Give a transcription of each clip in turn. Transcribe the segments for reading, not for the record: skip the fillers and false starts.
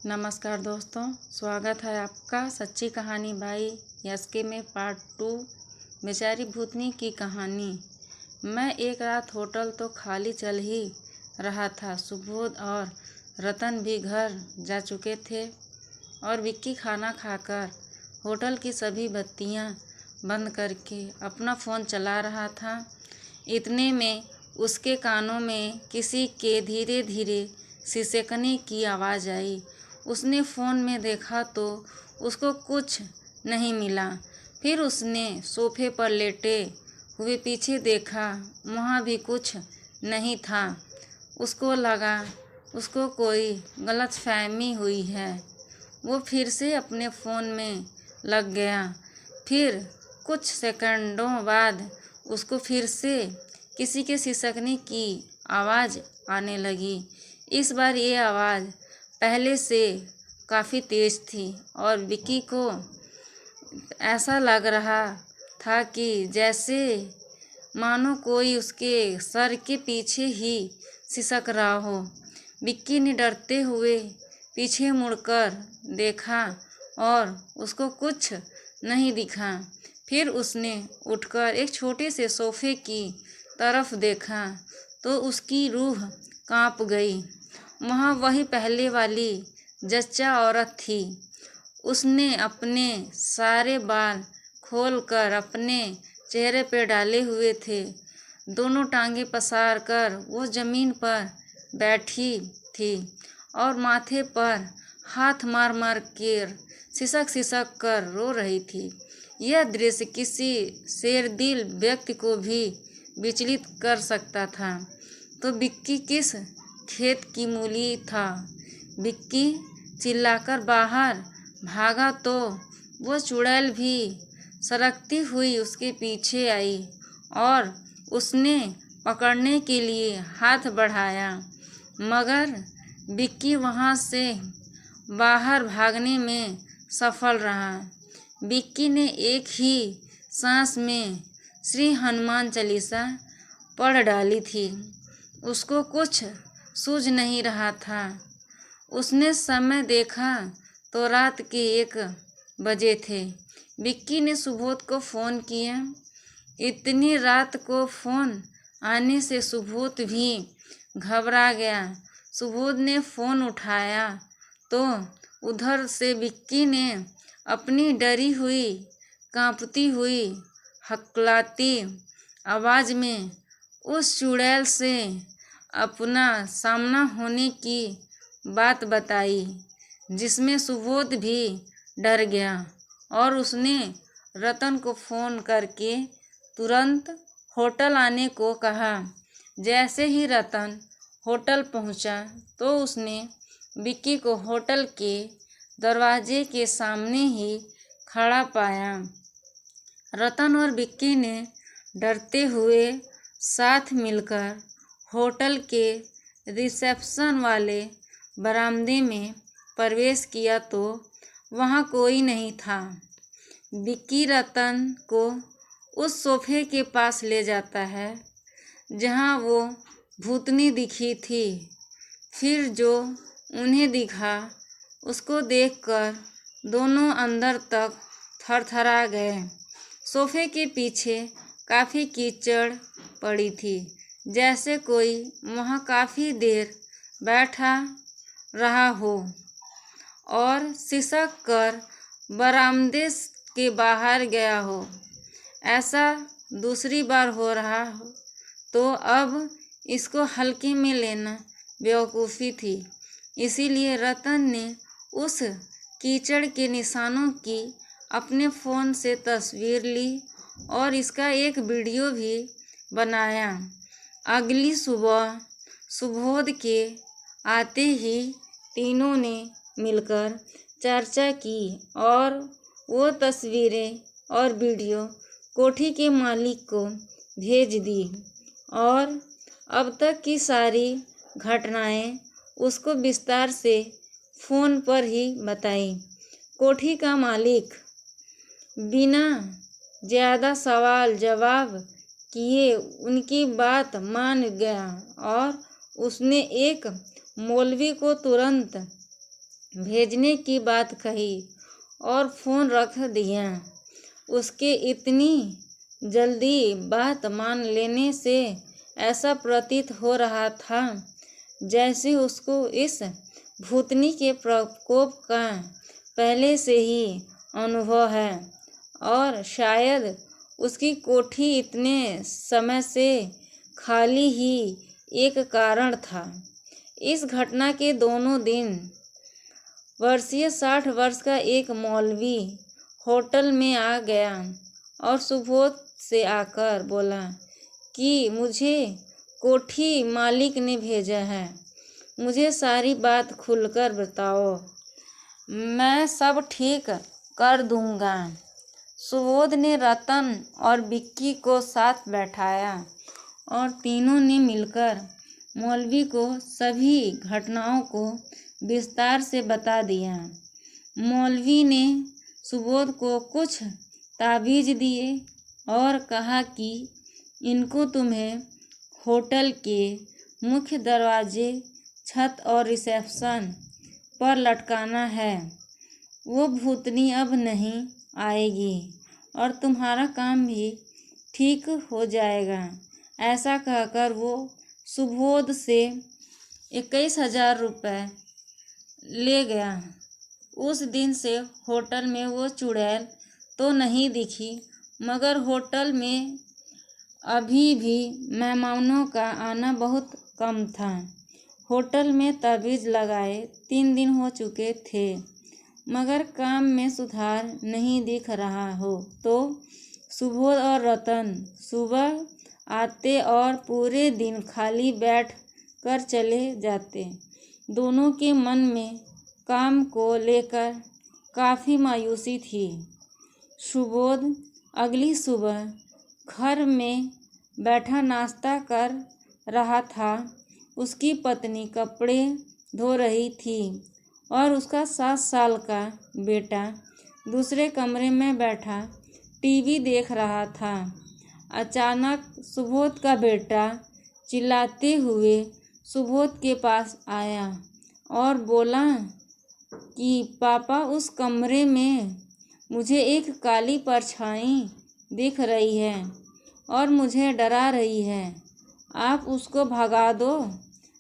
नमस्कार दोस्तों, स्वागत है आपका सच्ची कहानी बाई एसके में पार्ट 2 बेचारी भूतनी की कहानी। मैं एक रात होटल तो खाली चल ही रहा था। सुबोध और रतन भी घर जा चुके थे और विक्की खाना खाकर होटल की सभी बत्तियां बंद करके अपना फ़ोन चला रहा था। इतने में उसके कानों में किसी के धीरे धीरे सिसकने की आवाज़ आई। उसने फ़ोन में देखा तो उसको कुछ नहीं मिला। फिर उसने सोफे पर लेटे हुए पीछे देखा, वहाँ भी कुछ नहीं था। उसको लगा उसको कोई गलतफहमी हुई है। वो फिर से अपने फ़ोन में लग गया। फिर कुछ सेकंडों बाद उसको फिर से किसी के सिसकने की आवाज़ आने लगी। इस बार ये आवाज़ पहले से काफ़ी तेज़ थी और विक्की को ऐसा लग रहा था कि जैसे मानो कोई उसके सर के पीछे ही सिसक रहा हो। विक्की ने डरते हुए पीछे मुड़कर देखा और उसको कुछ नहीं दिखा। फिर उसने उठकर एक छोटे से सोफे की तरफ देखा तो उसकी रूह कांप गई। वहाँ वही पहले वाली जच्चा औरत थी। उसने अपने सारे बाल खोलकर अपने चेहरे पर डाले हुए थे। दोनों टांगें पसार कर वो ज़मीन पर बैठी थी और माथे पर हाथ मार मार कर सिसक कर रो रही थी। यह दृश्य किसी शेरदिल व्यक्ति को भी विचलित कर सकता था। तो विक्की किस खेत की मूली था। विक्की चिल्लाकर बाहर भागा तो वो चुड़ैल भी सरकती हुई उसके पीछे आई और उसने पकड़ने के लिए हाथ बढ़ाया, मगर विक्की वहाँ से बाहर भागने में सफल रहा। विक्की ने एक ही सांस में श्री हनुमान चालीसा पढ़ डाली थी। उसको कुछ सूझ नहीं रहा था। उसने समय देखा तो रात के 1 बजे थे। विक्की ने सुबोध को फ़ोन किया। इतनी रात को फ़ोन आने से सुबोध भी घबरा गया। सुबोध ने फ़ोन उठाया तो उधर से विक्की ने अपनी डरी हुई, कांपती हुई, हकलाती आवाज़ में उस चुड़ैल से अपना सामना होने की बात बताई, जिसमें सुबोध भी डर गया और उसने रतन को फ़ोन करके तुरंत होटल आने को कहा। जैसे ही रतन होटल पहुंचा तो उसने विक्की को होटल के दरवाजे के सामने ही खड़ा पाया। रतन और विक्की ने डरते हुए साथ मिलकर होटल के रिसेप्शन वाले बरामदे में प्रवेश किया तो वहाँ कोई नहीं था। विक्की रतन को उस सोफे के पास ले जाता है जहाँ वो भूतनी दिखी थी। फिर जो उन्हें दिखा उसको देखकर दोनों अंदर तक थरथरा गए। सोफे के पीछे काफ़ी कीचड़ पड़ी थी, जैसे कोई वहाँ काफ़ी देर बैठा रहा हो और सिसक कर बरामदे के बाहर गया हो। ऐसा दूसरी बार हो रहा हो तो अब इसको हल्के में लेना बेवकूफ़ी थी। इसीलिए रतन ने उस कीचड़ के निशानों की अपने फ़ोन से तस्वीर ली और इसका एक वीडियो भी बनाया। अगली सुबह सुबोध के आते ही तीनों ने मिलकर चर्चा की और वो तस्वीरें और वीडियो कोठी के मालिक को भेज दी और अब तक की सारी घटनाएं उसको विस्तार से फ़ोन पर ही बताई। कोठी का मालिक बिना ज़्यादा सवाल जवाब किए उनकी बात मान गया और उसने एक मौलवी को तुरंत भेजने की बात कही और फ़ोन रख दिया। उसके इतनी जल्दी बात मान लेने से ऐसा प्रतीत हो रहा था जैसे उसको इस भूतनी के प्रकोप का पहले से ही अनुभव है और शायद उसकी कोठी इतने समय से खाली ही एक कारण था। इस घटना के दोनों दिन वर्षीय 60 वर्ष का एक मौलवी होटल में आ गया और सुबोध से आकर बोला कि मुझे कोठी मालिक ने भेजा है, मुझे सारी बात खुलकर बताओ, मैं सब ठीक कर दूंगा। सुबोध ने रतन और विक्की को साथ बैठाया और तीनों ने मिलकर मौलवी को सभी घटनाओं को विस्तार से बता दिया। मौलवी ने सुबोध को कुछ ताबीज़ दिए और कहा कि इनको तुम्हें होटल के मुख्य दरवाजे, छत और रिसेप्शन पर लटकाना है। वो भूतनी अब नहीं आएगी और तुम्हारा काम भी ठीक हो जाएगा। ऐसा कहकर वो सुबोध से 21,000 रुपये ले गया। उस दिन से होटल में वो चुड़ैल तो नहीं दिखी, मगर होटल में अभी भी मेहमानों का आना बहुत कम था। होटल में ताबीज़ लगाए 3 दिन हो चुके थे, मगर काम में सुधार नहीं दिख रहा हो तो सुबोध और रतन सुबह आते और पूरे दिन खाली बैठ कर चले जाते। दोनों के मन में काम को लेकर काफ़ी मायूसी थी। सुबोध अगली सुबह घर में बैठा नाश्ता कर रहा था। उसकी पत्नी कपड़े धो रही थी और उसका 7 साल का बेटा दूसरे कमरे में बैठा टीवी देख रहा था। अचानक सुबोध का बेटा चिल्लाते हुए सुबोध के पास आया और बोला कि पापा, उस कमरे में मुझे एक काली परछाई दिख रही है और मुझे डरा रही है। आप उसको भगा दो,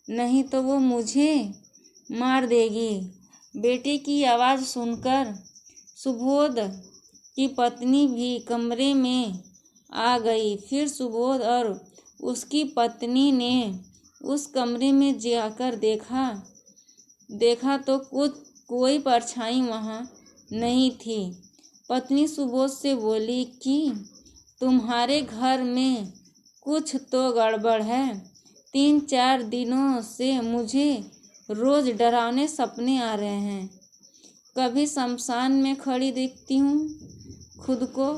नहीं तो वो मुझे मार देगी। बेटे की आवाज़ सुनकर सुबोध की पत्नी भी कमरे में आ गई। फिर सुबोध और उसकी पत्नी ने उस कमरे में जाकर देखा तो कोई परछाई वहाँ नहीं थी। पत्नी सुबोध से बोली कि तुम्हारे घर में कुछ तो गड़बड़ है। 3-4 दिनों से मुझे रोज़ डरावने सपने आ रहे हैं। कभी शमशान में खड़ी दिखती हूँ खुद को,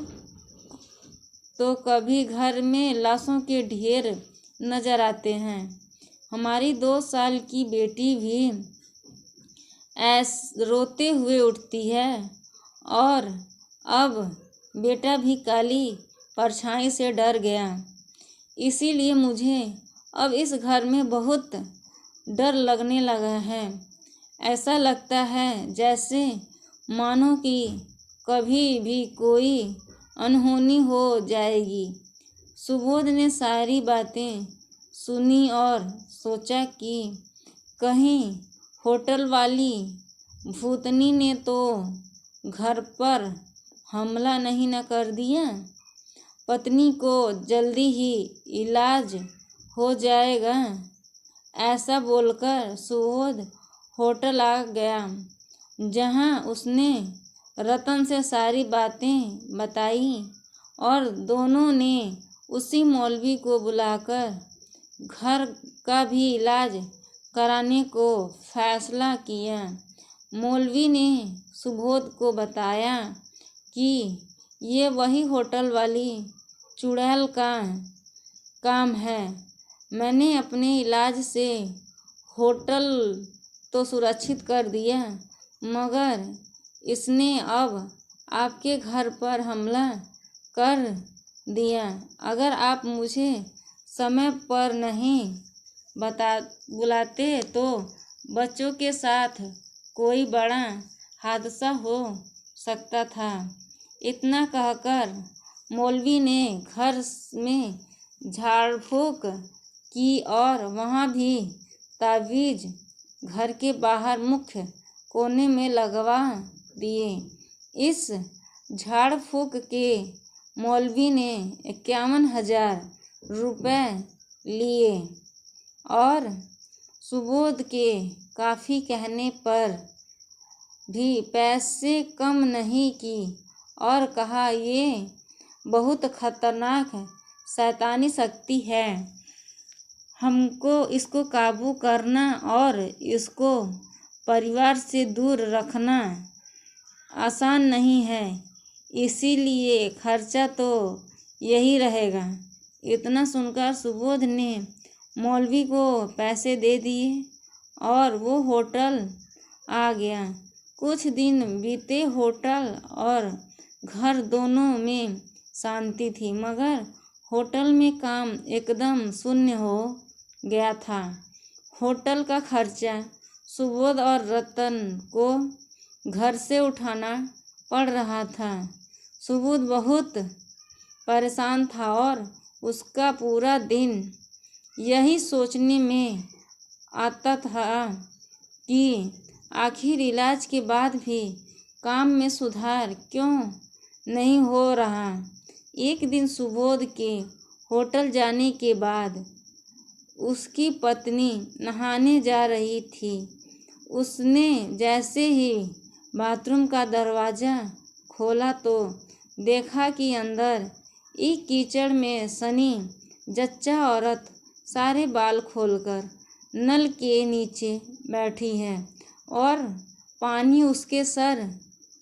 तो कभी घर में लाशों के ढेर नजर आते हैं। हमारी 2 साल की बेटी भी रोते हुए उठती है और अब बेटा भी काली परछाई से डर गया। इसीलिए मुझे अब इस घर में बहुत डर लगने लगा है। ऐसा लगता है जैसे मानो कि कभी भी कोई अनहोनी हो जाएगी। सुबोध ने सारी बातें सुनी और सोचा कि कहीं होटल वाली भूतनी ने तो घर पर हमला नहीं न कर दिया। पत्नी को जल्दी ही इलाज हो जाएगा। ऐसा बोलकर सुबोध होटल आ गया, जहां उसने रतन से सारी बातें बताई और दोनों ने उसी मौलवी को बुलाकर घर का भी इलाज कराने को फैसला किया। मौलवी ने सुबोध को बताया कि ये वही होटल वाली चुड़ैल का काम है। मैंने अपने इलाज से होटल तो सुरक्षित कर दिया, मगर इसने अब आपके घर पर हमला कर दिया। अगर आप मुझे समय पर नहीं बुलाते तो बच्चों के साथ कोई बड़ा हादसा हो सकता था। इतना कहकर मौलवी ने घर में झाड़ फूक की और वहाँ भी तावीज़ घर के बाहर मुख्य कोने में लगवा दिए। इस झाड़ फूक के मौलवी ने 51,000 रुपये लिए और सुबोध के काफ़ी कहने पर भी पैसे कम नहीं की और कहा, ये बहुत खतरनाक शैतानी शक्ति है, हमको इसको काबू करना और इसको परिवार से दूर रखना आसान नहीं है, इसीलिए खर्चा तो यही रहेगा। इतना सुनकर सुबोध ने मौलवी को पैसे दे दिए और वो होटल आ गया। कुछ दिन बीते, होटल और घर दोनों में शांति थी, मगर होटल में काम एकदम शून्य हो गया था। होटल का खर्चा सुबोध और रतन को घर से उठाना पड़ रहा था। सुबोध बहुत परेशान था और उसका पूरा दिन यही सोचने में आता था कि आखिर इलाज के बाद भी काम में सुधार क्यों नहीं हो रहा। एक दिन सुबोध के होटल जाने के बाद उसकी पत्नी नहाने जा रही थी। उसने जैसे ही बाथरूम का दरवाज़ा खोला तो देखा कि अंदर एक कीचड़ में सनी जच्चा औरत सारे बाल खोलकर नल के नीचे बैठी है और पानी उसके सर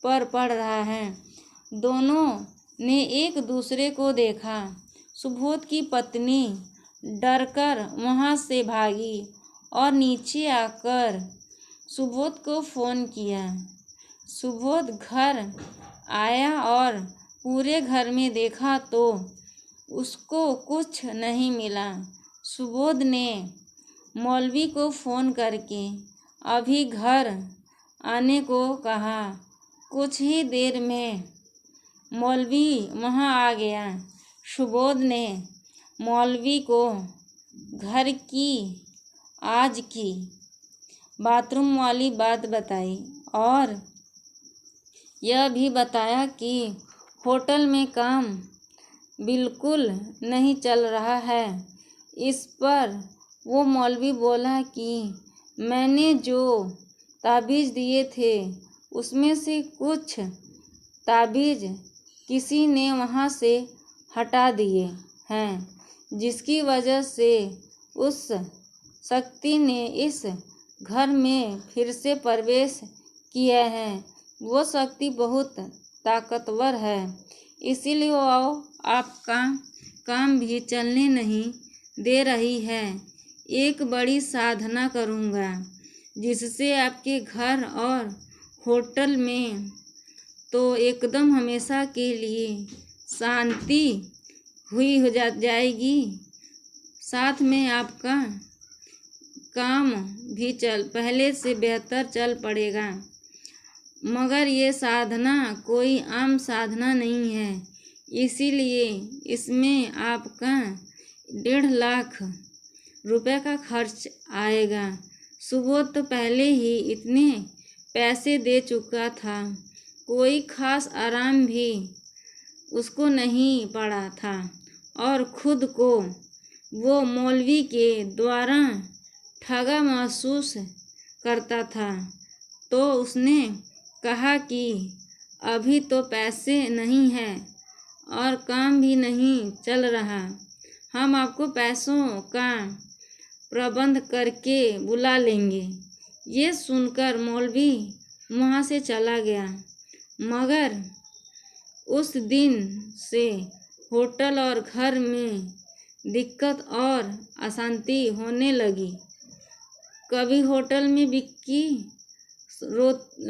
पर पड़ रहा है। दोनों ने एक दूसरे को देखा। सुबोध की पत्नी डरकर वहाँ से भागी और नीचे आकर सुबोध को फ़ोन किया। सुबोध घर आया और पूरे घर में देखा तो उसको कुछ नहीं मिला। सुबोध ने मौलवी को फ़ोन करके अभी घर आने को कहा। कुछ ही देर में मौलवी वहाँ आ गया। सुबोध ने मौलवी को घर की आज की बाथरूम वाली बात बताई और यह भी बताया कि होटल में काम बिल्कुल नहीं चल रहा है। इस पर वो मौलवी बोला कि मैंने जो ताबीज़ दिए थे उसमें से कुछ ताबीज़ किसी ने वहाँ से हटा दिए हैं, जिसकी वजह से उस शक्ति ने इस घर में फिर से प्रवेश किया है। वो शक्ति बहुत ताकतवर है, इसीलिए वो आपका काम भी चलने नहीं दे रही है। एक बड़ी साधना करूँगा जिससे आपके घर और होटल में तो एकदम हमेशा के लिए शांति हुई हो जाएगी, साथ में आपका काम भी पहले से बेहतर चल पड़ेगा। मगर ये साधना कोई आम साधना नहीं है, इसीलिए इसमें आपका 1.5 लाख रुपए का खर्च आएगा। सुबोध तो पहले ही इतने पैसे दे चुका था, कोई खास आराम भी उसको नहीं पड़ा था और खुद को वो मौलवी के द्वारा ठगा महसूस करता था। तो उसने कहा कि अभी तो पैसे नहीं हैं और काम भी नहीं चल रहा, हम आपको पैसों का प्रबंध करके बुला लेंगे। ये सुनकर मौलवी वहाँ से चला गया। मगर उस दिन से होटल और घर में दिक्कत और अशांति होने लगी। कभी होटल में विक्की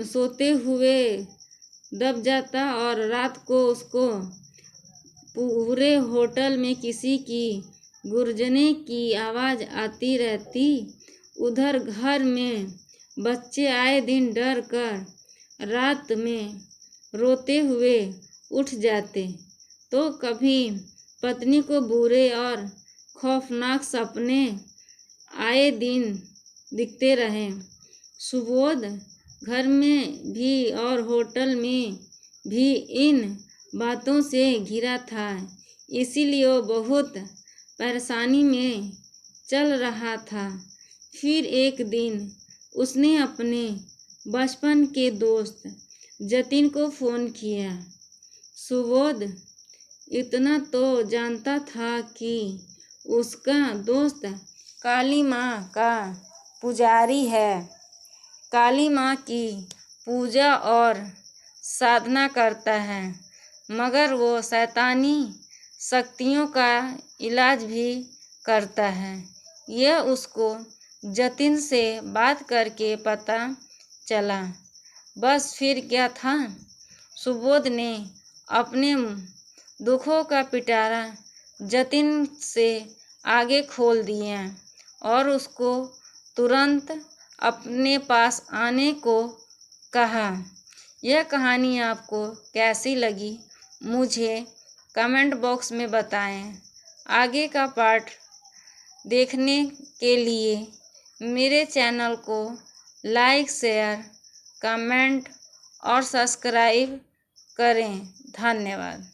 सोते हुए दब जाता और रात को उसको पूरे होटल में किसी की गुर्जने की आवाज़ आती रहती। उधर घर में बच्चे आए दिन डर कर रात में रोते हुए उठ जाते, तो कभी पत्नी को बुरे और खौफनाक सपने आए दिन दिखते रहे। सुबोध घर में भी और होटल में भी इन बातों से घिरा था, इसीलिए वो बहुत परेशानी में चल रहा था। फिर एक दिन उसने अपने बचपन के दोस्त जतिन को फ़ोन किया। सुबोध इतना तो जानता था कि उसका दोस्त काली माँ का पुजारी है, काली माँ की पूजा और साधना करता है, मगर वो शैतानी शक्तियों का इलाज भी करता है। यह उसको जतिन से बात करके पता चला। बस फिर क्या था, सुबोध ने अपने दुखों का पिटारा जतिन से आगे खोल दिया और उसको तुरंत अपने पास आने को कहा। यह कहानी आपको कैसी लगी मुझे कमेंट बॉक्स में बताएं। आगे का पार्ट देखने के लिए मेरे चैनल को लाइक, शेयर, कमेंट और सब्सक्राइब करें। धन्यवाद।